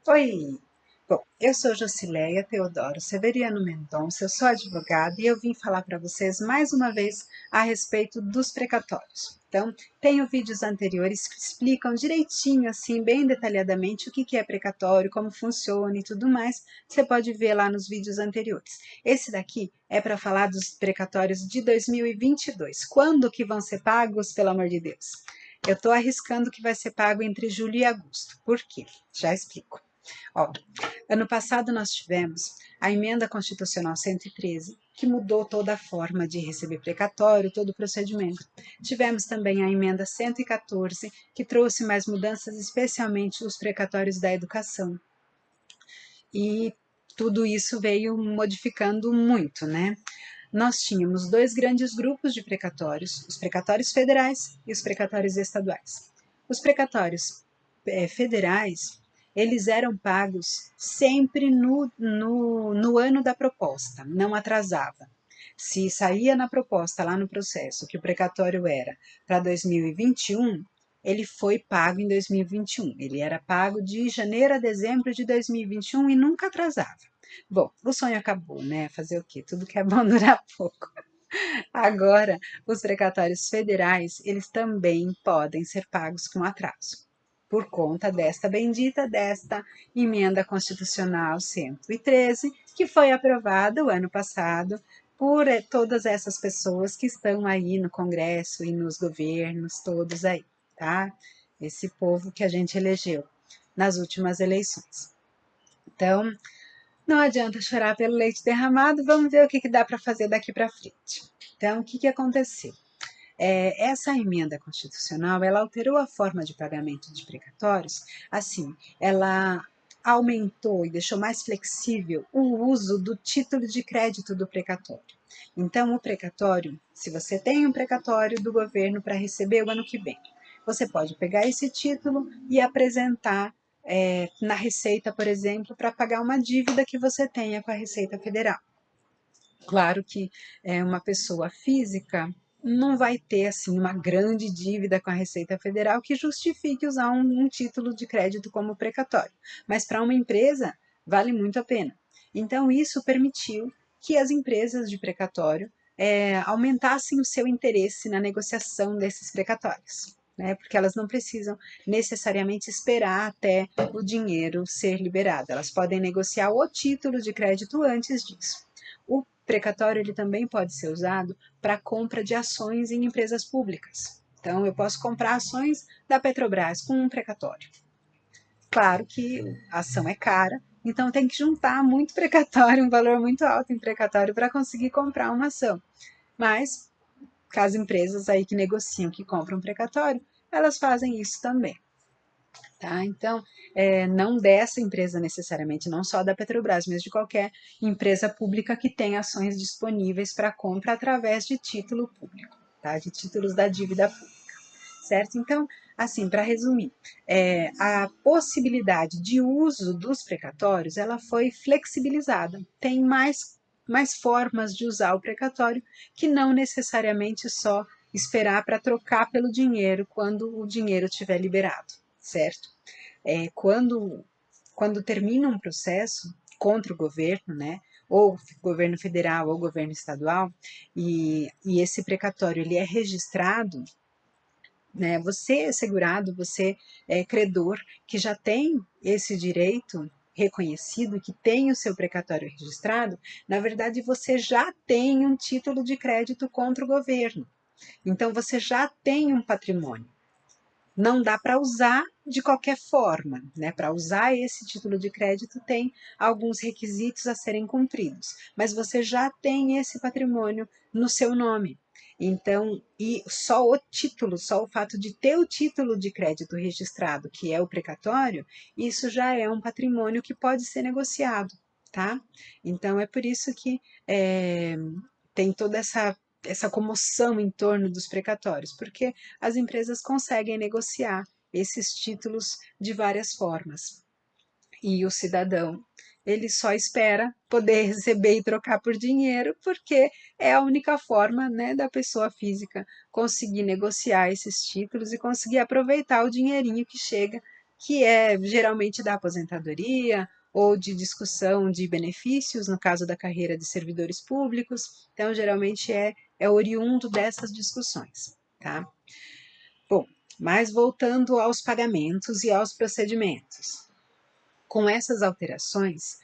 Oi! Bom, eu sou Josileia Teodoro Severiano Mendonça, eu sou advogada e eu vim falar para vocês mais uma vez a respeito dos precatórios. Então, tenho vídeos anteriores que explicam direitinho, assim, bem detalhadamente o que é precatório, como funciona e tudo mais. Você pode ver lá nos vídeos anteriores. Esse daqui é para falar dos precatórios de 2022. Quando que vão ser pagos, pelo amor de Deus? Eu estou arriscando que vai ser pago entre julho e agosto. Por quê? Já explico. Ó, ano passado nós tivemos a emenda constitucional 113, que mudou toda a forma de receber precatório, todo o procedimento. Tivemos também a emenda 114, que trouxe mais mudanças, especialmente os precatórios da educação. E tudo isso veio modificando muito, né? Nós tínhamos dois grandes grupos de precatórios, os precatórios federais e os precatórios estaduais. Os precatórios federais, eles eram pagos sempre no ano da proposta, não atrasava. Se saía na proposta, lá no processo, que o precatório era para 2021, ele foi pago em 2021. Ele era pago de janeiro a dezembro de 2021 e nunca atrasava. Bom, o sonho acabou, né? Fazer o quê? Tudo que é bom dura pouco. Agora, os precatórios federais, eles também podem ser pagos com atraso, por conta desta emenda constitucional 113, que foi aprovada o ano passado por todas essas pessoas que estão aí no Congresso e nos governos, todos aí, tá? Esse povo que a gente elegeu nas últimas eleições. Então, não adianta chorar pelo leite derramado, vamos ver o que dá para fazer daqui para frente. Então, o que aconteceu? Essa emenda constitucional, ela alterou a forma de pagamento de precatórios, assim, ela aumentou e deixou mais flexível o uso do título de crédito do precatório. Então, o precatório, se você tem um precatório do governo para receber o ano que vem, você pode pegar esse título e apresentar na Receita, por exemplo, para pagar uma dívida que você tenha com a Receita Federal. Claro que uma pessoa física não vai ter assim uma grande dívida com a Receita Federal que justifique usar um título de crédito como precatório, mas para uma empresa vale muito a pena. Então isso permitiu que as empresas de precatório aumentassem o seu interesse na negociação desses precatórios. Né, porque elas não precisam necessariamente esperar até o dinheiro ser liberado, elas podem negociar o título de crédito antes disso. O precatório ele também pode ser usado para compra de ações em empresas públicas. Então, eu posso comprar ações da Petrobras com um precatório. Claro que a ação é cara, então tem que juntar muito precatório, um valor muito alto em precatório para conseguir comprar uma ação. Mas, as empresas aí que negociam, que compram precatório, elas fazem isso também. Tá? Então, não dessa empresa necessariamente, não só da Petrobras, mas de qualquer empresa pública que tenha ações disponíveis para compra através de título público, tá? De títulos da dívida pública, certo? Então, assim, para resumir, a possibilidade de uso dos precatórios, ela foi flexibilizada, tem mais formas de usar o precatório que não necessariamente só esperar para trocar pelo dinheiro quando o dinheiro estiver liberado, certo? Quando termina um processo contra o governo, né, ou governo federal ou governo estadual, e esse precatório ele é registrado, né, você é segurado, você é credor que já tem esse direito reconhecido, que tem o seu precatório registrado, na verdade você já tem um título de crédito contra o governo. Então você já tem um patrimônio. Não dá para usar de qualquer forma, né? Para usar esse título de crédito tem alguns requisitos a serem cumpridos, mas você já tem esse patrimônio no seu nome. Então, e só o título, só o fato de ter o título de crédito registrado, que é o precatório, isso já é um patrimônio que pode ser negociado, tá? Então, é por isso que tem toda essa comoção em torno dos precatórios, porque as empresas conseguem negociar esses títulos de várias formas. E o cidadão, ele só espera poder receber e trocar por dinheiro, porque é a única forma, né, da pessoa física conseguir negociar esses títulos e conseguir aproveitar o dinheirinho que chega que é geralmente da aposentadoria ou de discussão de benefícios, no caso da carreira de servidores públicos. Então, geralmente é oriundo dessas discussões, tá? Bom, mas voltando aos pagamentos e aos procedimentos. Com essas alterações,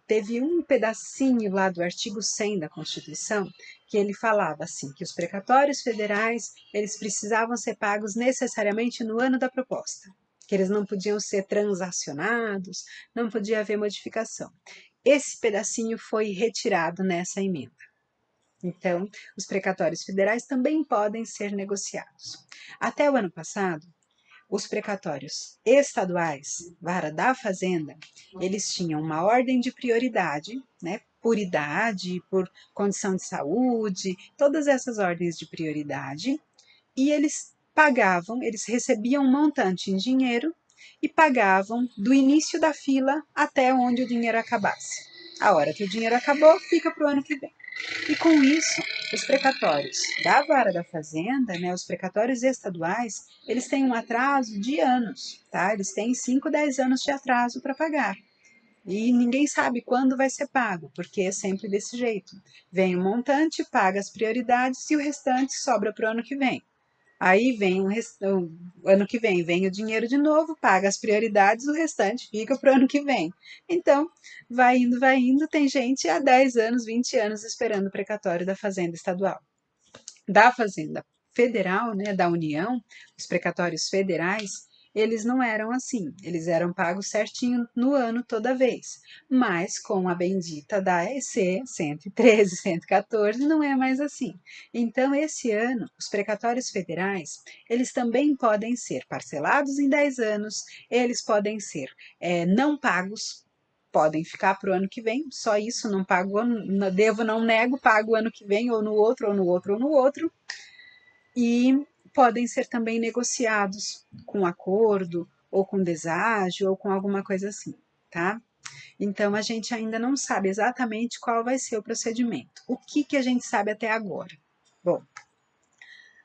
teve um pedacinho lá do artigo 100 da Constituição que ele falava assim, que os precatórios federais eles precisavam ser pagos necessariamente no ano da proposta, que eles não podiam ser transacionados, não podia haver modificação. Esse pedacinho foi retirado nessa emenda. Então, os precatórios federais também podem ser negociados. Até o ano passado, os precatórios estaduais, vara da Fazenda, eles tinham uma ordem de prioridade, né? Por idade, por condição de saúde, todas essas ordens de prioridade, e eles pagavam, eles recebiam um montante em dinheiro e pagavam do início da fila até onde o dinheiro acabasse. A hora que o dinheiro acabou, fica para o ano que vem. E com isso, os precatórios da vara da fazenda, né, os precatórios estaduais, eles têm um atraso de anos, tá? Eles têm 5, 10 anos de atraso para pagar. E ninguém sabe quando vai ser pago, porque é sempre desse jeito. Vem um montante, paga as prioridades e o restante sobra para o ano que vem. Aí vem o ano que vem o dinheiro de novo, paga as prioridades, o restante fica para o ano que vem. Então, vai indo, tem gente há 10 anos, 20 anos esperando o precatório da Fazenda Estadual. Da Fazenda Federal, né, da União, os precatórios federais, eles não eram assim, eles eram pagos certinho no ano toda vez, mas com a bendita da EC 113, 114, não é mais assim. Então, esse ano, os precatórios federais, eles também podem ser parcelados em 10 anos, eles podem ser não pagos, podem ficar para o ano que vem, só isso, não pago, devo, não nego, pago o ano que vem, ou no outro, ou no outro, ou no outro, e podem ser também negociados com acordo, ou com deságio, ou com alguma coisa assim, tá? Então, a gente ainda não sabe exatamente qual vai ser o procedimento. O que a gente sabe até agora? Bom,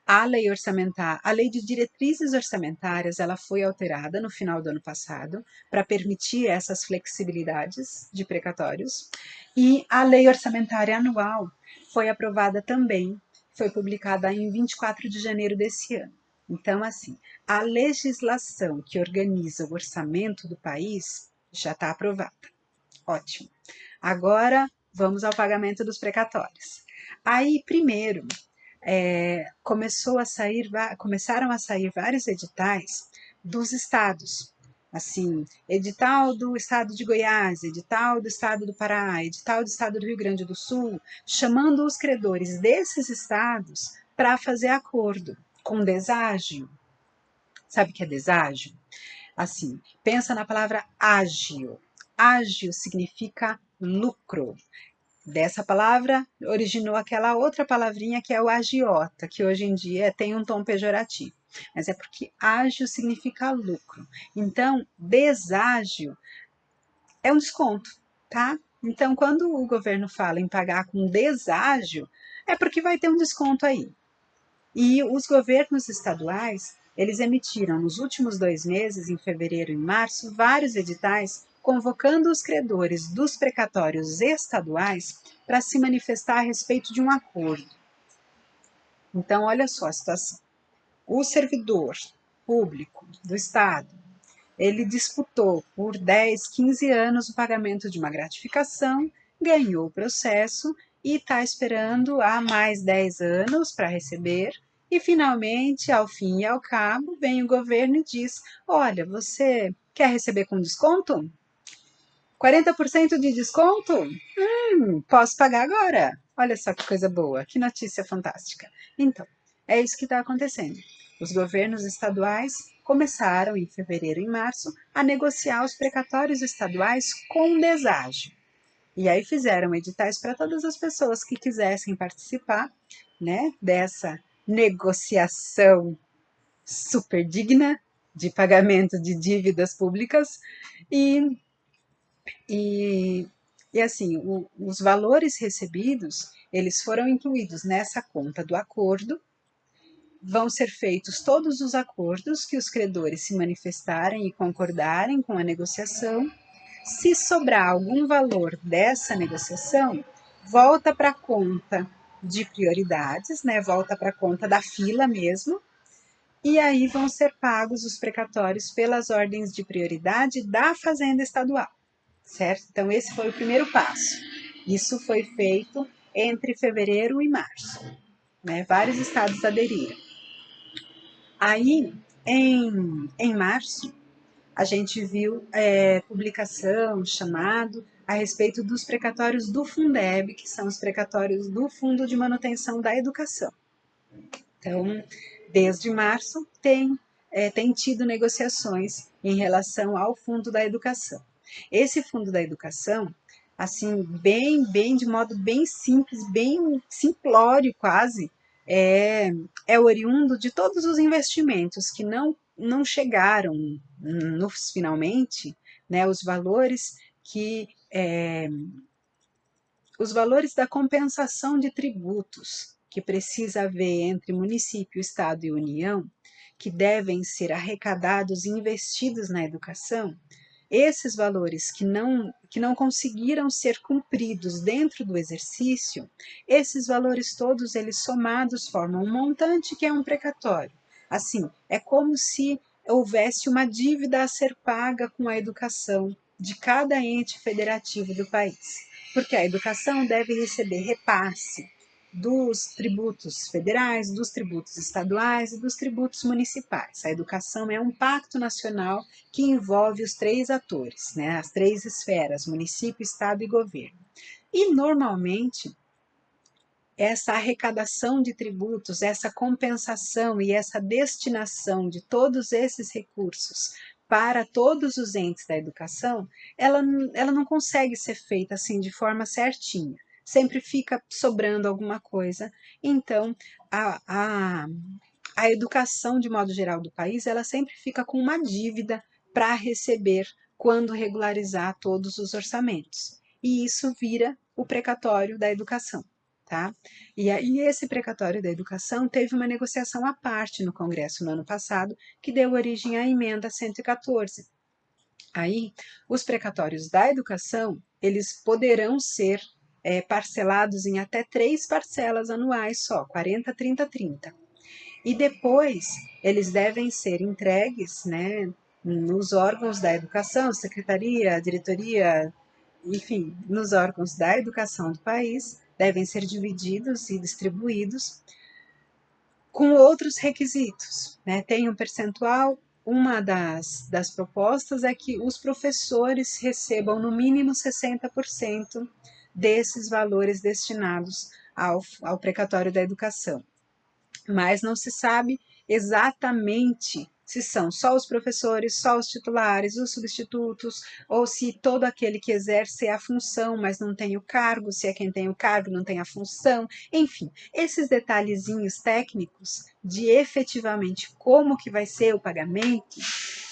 a lei orçamentária, a lei de diretrizes orçamentárias, ela foi alterada no final do ano passado para permitir essas flexibilidades de precatórios, e a lei orçamentária anual foi aprovada também, foi publicada em 24 de janeiro desse ano. Então, assim, a legislação que organiza o orçamento do país já está aprovada. Ótimo. Agora, vamos ao pagamento dos precatórios. Aí, primeiro, começaram a sair vários editais dos estados. Assim, edital do estado de Goiás, edital do estado do Pará, edital do estado do Rio Grande do Sul, chamando os credores desses estados para fazer acordo com deságio. Sabe o que é deságio? Assim, pensa na palavra ágio. Ágio significa lucro. Dessa palavra originou aquela outra palavrinha que é o agiota, que hoje em dia tem um tom pejorativo. Mas é porque ágio significa lucro. Então, deságio é um desconto, tá? Então, quando o governo fala em pagar com deságio, é porque vai ter um desconto aí. E os governos estaduais, eles emitiram nos últimos 2 meses, em fevereiro e março, vários editais convocando os credores dos precatórios estaduais para se manifestar a respeito de um acordo. Então, olha só a situação. O servidor público do Estado, ele disputou por 10, 15 anos o pagamento de uma gratificação, ganhou o processo e está esperando há mais 10 anos para receber. E finalmente, ao fim e ao cabo, vem o governo e diz: olha, você quer receber com desconto? 40% de desconto? Posso pagar agora. Olha só que coisa boa, que notícia fantástica. Então, é isso que está acontecendo. Os governos estaduais começaram, em fevereiro e março, a negociar os precatórios estaduais com deságio. E aí fizeram editais para todas as pessoas que quisessem participar, né, dessa negociação super digna de pagamento de dívidas públicas e e, e assim, os valores recebidos, eles foram incluídos nessa conta do acordo vão ser feitos todos os acordos que os credores se manifestarem e concordarem com a negociação. Se sobrar algum valor dessa negociação, volta para a conta de prioridades, né? Volta para a conta da fila mesmo, e aí vão ser pagos os precatórios pelas ordens de prioridade da Fazenda Estadual, certo? Então, esse foi o primeiro passo. Isso foi feito entre fevereiro e março, né? Vários estados aderiram. Aí, em março, a gente viu publicação, chamado a respeito dos precatórios do Fundeb, que são os precatórios do Fundo de Manutenção da Educação. Então, desde março, tem tido negociações em relação ao Fundo da Educação. Esse Fundo da Educação, assim, bem de modo bem simples, bem simplório quase, é oriundo de todos os investimentos que não chegaram finalmente, né, os valores da compensação de tributos que precisa haver entre município, estado e União, que devem ser arrecadados e investidos na educação, esses valores que não conseguiram ser cumpridos dentro do exercício, esses valores todos, eles somados, formam um montante que é um precatório. Assim, é como se houvesse uma dívida a ser paga com a educação de cada ente federativo do país, porque a educação deve receber repasse dos tributos federais, dos tributos estaduais e dos tributos municipais. A educação é um pacto nacional que envolve os três atores, né, as três esferas, município, estado e governo. E, normalmente, essa arrecadação de tributos, essa compensação e essa destinação de todos esses recursos para todos os entes da educação, ela não consegue ser feita assim de forma certinha. Sempre fica sobrando alguma coisa. Então, a educação, de modo geral, do país, ela sempre fica com uma dívida para receber quando regularizar todos os orçamentos. E isso vira o precatório da educação. Tá? E aí, esse precatório da educação teve uma negociação à parte no Congresso no ano passado, que deu origem à emenda 114. Aí, os precatórios da educação, eles poderão ser parcelados em até 3 parcelas anuais só, 40, 30, 30. E depois, eles devem ser entregues, né, nos órgãos da educação, secretaria, diretoria, enfim, nos órgãos da educação do país, devem ser divididos e distribuídos com outros requisitos, né? Tem um percentual. Uma das propostas é que os professores recebam no mínimo 60% desses valores destinados ao precatório da educação, mas não se sabe exatamente se são só os professores, só os titulares, os substitutos, ou se todo aquele que exerce a função, mas não tem o cargo, se é quem tem o cargo, não tem a função, enfim, esses detalhezinhos técnicos de efetivamente como que vai ser o pagamento,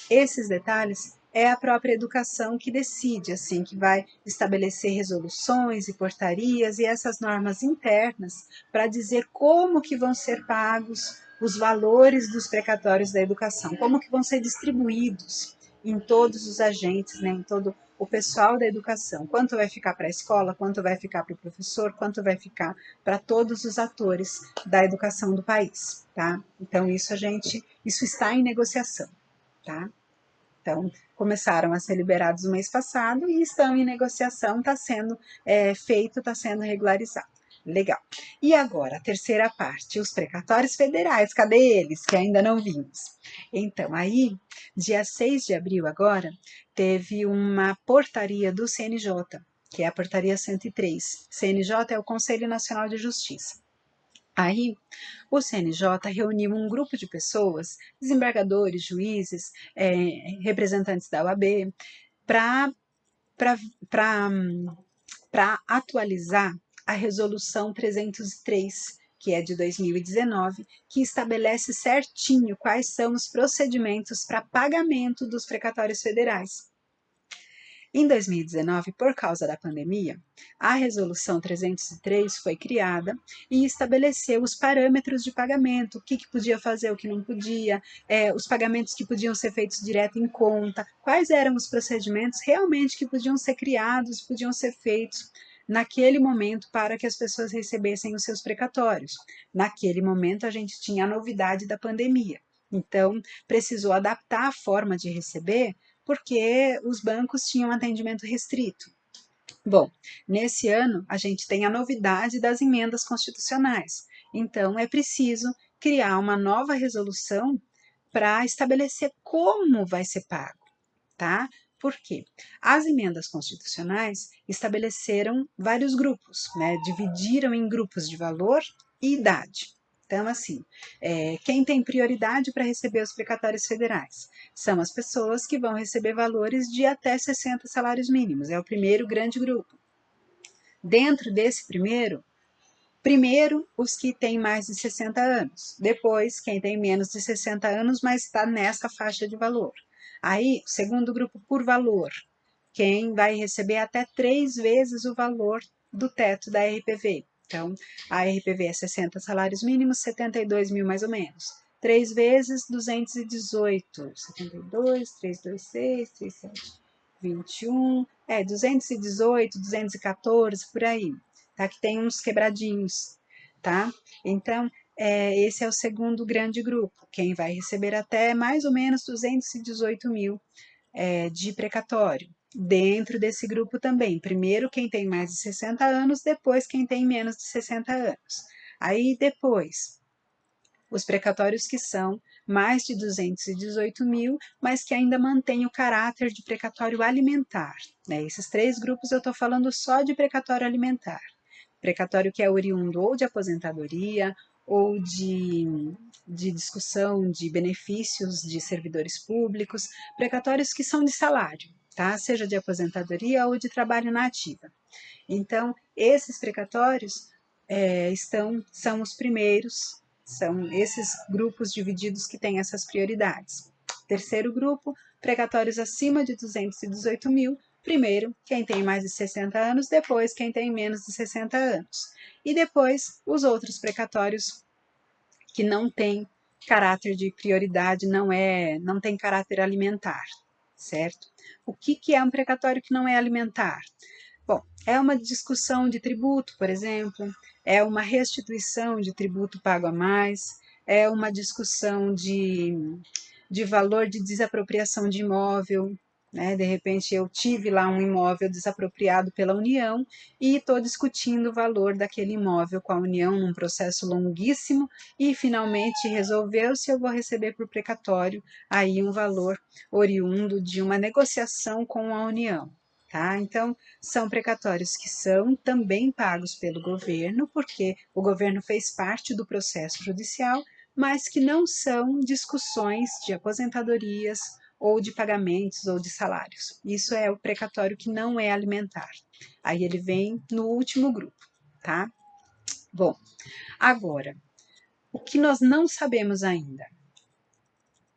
esses detalhes é a própria educação que decide, assim, que vai estabelecer resoluções e portarias e essas normas internas para dizer como que vão ser pagos os valores dos precatórios da educação, como que vão ser distribuídos em todos os agentes, né, em todo o pessoal da educação, quanto vai ficar para a escola, quanto vai ficar para o professor, quanto vai ficar para todos os atores da educação do país, tá? Então isso está em negociação, tá? Então, começaram a ser liberados no mês passado e estão em negociação, está sendo feito, está sendo regularizado. Legal. E agora, a terceira parte, os precatórios federais, cadê eles? Que ainda não vimos. Então, aí, dia 6 de abril agora, teve uma portaria do CNJ, que é a portaria 103. CNJ é o Conselho Nacional de Justiça. Aí, o CNJ reuniu um grupo de pessoas, desembargadores, juízes, representantes da OAB, para atualizar a Resolução 303, que é de 2019, que estabelece certinho quais são os procedimentos para pagamento dos precatórios federais. Em 2019, por causa da pandemia, a Resolução 303 foi criada e estabeleceu os parâmetros de pagamento, o que podia fazer, o que não podia, os pagamentos que podiam ser feitos direto em conta, quais eram os procedimentos realmente que podiam ser criados, podiam ser feitos naquele momento para que as pessoas recebessem os seus precatórios. Naquele momento, a gente tinha a novidade da pandemia. Então, precisou adaptar a forma de receber, porque os bancos tinham atendimento restrito. Bom, nesse ano a gente tem a novidade das emendas constitucionais. Então é preciso criar uma nova resolução para estabelecer como vai ser pago, tá? Por quê? As emendas constitucionais estabeleceram vários grupos, né? Dividiram em grupos de valor e idade. Então, assim, quem tem prioridade para receber os precatórios federais são as pessoas que vão receber valores de até 60 salários mínimos, é o primeiro grande grupo. Dentro desse primeiro os que têm mais de 60 anos, depois quem tem menos de 60 anos, mas está nessa faixa de valor. Aí, o segundo grupo por valor, quem vai receber até 3 vezes o valor do teto da RPV. Então, a RPV é 60 salários mínimos, 72 mil mais ou menos. 3 vezes 218, 72, 326, 37, 21, 218, 214, por aí, tá? Que tem uns quebradinhos, tá? Então, esse é o segundo grande grupo, quem vai receber até mais ou menos 218 mil de precatório. Dentro desse grupo também, primeiro quem tem mais de 60 anos, depois quem tem menos de 60 anos. Aí depois, os precatórios que são mais de 218 mil, mas que ainda mantêm o caráter de precatório alimentar. Né? Esses 3 grupos eu estou falando só de precatório alimentar. Precatório que é oriundo ou de aposentadoria, ou de discussão de benefícios de servidores públicos, precatórios que são de salário, tá? Seja de aposentadoria ou de trabalho na ativa. Então, esses precatórios são os primeiros, são esses grupos divididos que têm essas prioridades. Terceiro grupo, precatórios acima de 218 mil, primeiro quem tem mais de 60 anos, depois quem tem menos de 60 anos. E depois os outros precatórios que não têm caráter de prioridade, não tem caráter alimentar, certo? O que é um precatório que não é alimentar? Bom, é uma discussão de tributo, por exemplo, é uma restituição de tributo pago a mais, é uma discussão de valor de desapropriação de imóvel, né? De repente eu tive lá um imóvel desapropriado pela União e estou discutindo o valor daquele imóvel com a União num processo longuíssimo e finalmente resolveu se eu vou receber por precatório aí um valor oriundo de uma negociação com a União. Tá? Então, são precatórios que são também pagos pelo governo, porque o governo fez parte do processo judicial, mas que não são discussões de aposentadorias ou de pagamentos ou de salários. Isso é o precatório que não é alimentar. Aí ele vem no último grupo, tá? Bom, agora, o que nós não sabemos ainda?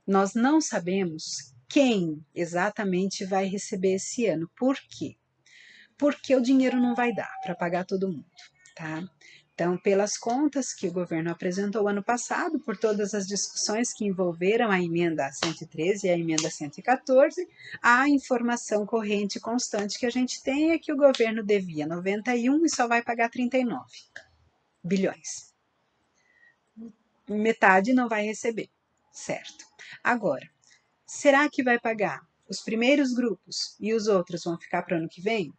Nós não sabemos quem exatamente vai receber esse ano. Por quê? Porque o dinheiro não vai dar para pagar todo mundo, tá? Então, pelas contas que o governo apresentou ano passado, por todas as discussões que envolveram a emenda 113 e a emenda 114, a informação corrente constante que a gente tem é que o governo devia 91 e só vai pagar 39 bilhões. Metade não vai receber, certo? Agora, será que vai pagar os primeiros grupos e os outros vão ficar para o ano que vem?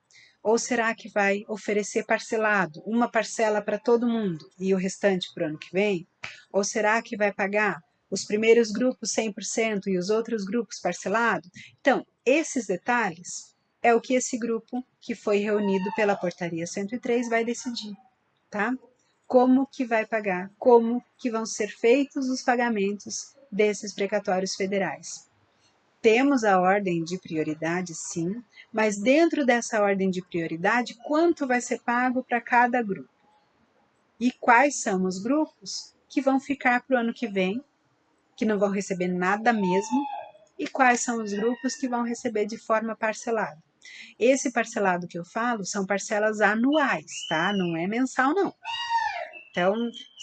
Ou será que vai oferecer parcelado, uma parcela para todo mundo e o restante para o ano que vem? Ou será que vai pagar os primeiros grupos 100% e os outros grupos parcelado? Então, esses detalhes é o que esse grupo que foi reunido pela portaria 103 vai decidir, tá? Como que vai pagar, como que vão ser feitos os pagamentos desses precatórios federais. Temos a ordem de prioridade, sim, mas dentro dessa ordem de prioridade, quanto vai ser pago para cada grupo? E quais são os grupos que vão ficar para o ano que vem, que não vão receber nada mesmo, e quais são os grupos que vão receber de forma parcelada? Esse parcelado que eu falo são parcelas anuais, tá? Não é mensal, não. Então,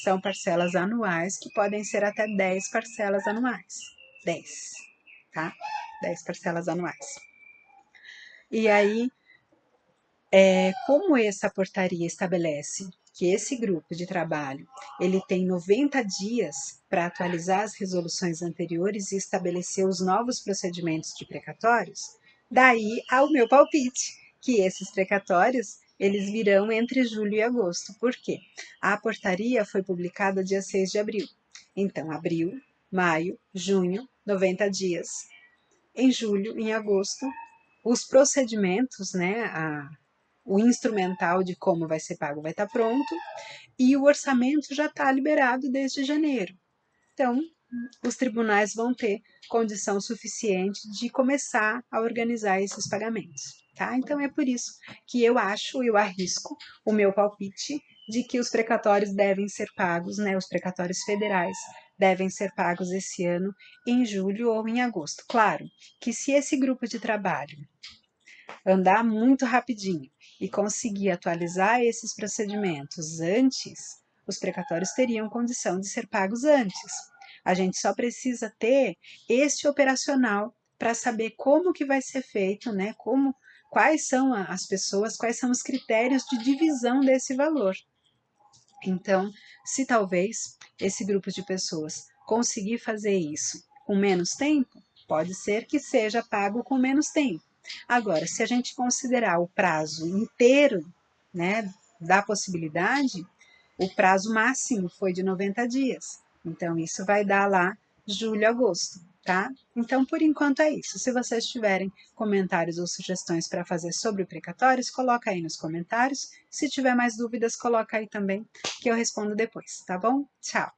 são parcelas anuais que podem ser até 10 parcelas anuais. 10, tá? 10 parcelas anuais. E aí, como essa portaria estabelece que esse grupo de trabalho ele tem 90 dias para atualizar as resoluções anteriores e estabelecer os novos procedimentos de precatórios, daí ao meu palpite, que esses precatórios eles virão entre julho e agosto. Por quê? A portaria foi publicada dia 6 de abril. Então, abril, maio, junho, 90 dias. Em julho, em agosto, os procedimentos, né, o instrumental de como vai ser pago vai estar pronto e o orçamento já está liberado desde janeiro. Então, os tribunais vão ter condição suficiente de começar a organizar esses pagamentos, tá? Então, é por isso que eu arrisco o meu palpite de que os precatórios devem ser pagos, né? Os precatórios federais devem ser pagos esse ano em julho ou em agosto. Claro que se esse grupo de trabalho andar muito rapidinho e conseguir atualizar esses procedimentos antes, os precatórios teriam condição de ser pagos antes. A gente só precisa ter este operacional para saber como que vai ser feito, né? Quais são as pessoas, quais são os critérios de divisão desse valor. Então, se talvez esse grupo de pessoas conseguir fazer isso com menos tempo, pode ser que seja pago com menos tempo. Agora, se a gente considerar o prazo inteiro, né, da possibilidade, o prazo máximo foi de 90 dias. Então, isso vai dar lá julho e agosto, tá? Então, por enquanto é isso. Se vocês tiverem comentários ou sugestões para fazer sobre o precatórios, coloca aí nos comentários. Se tiver mais dúvidas, coloca aí também, que eu respondo depois, tá bom? Tchau!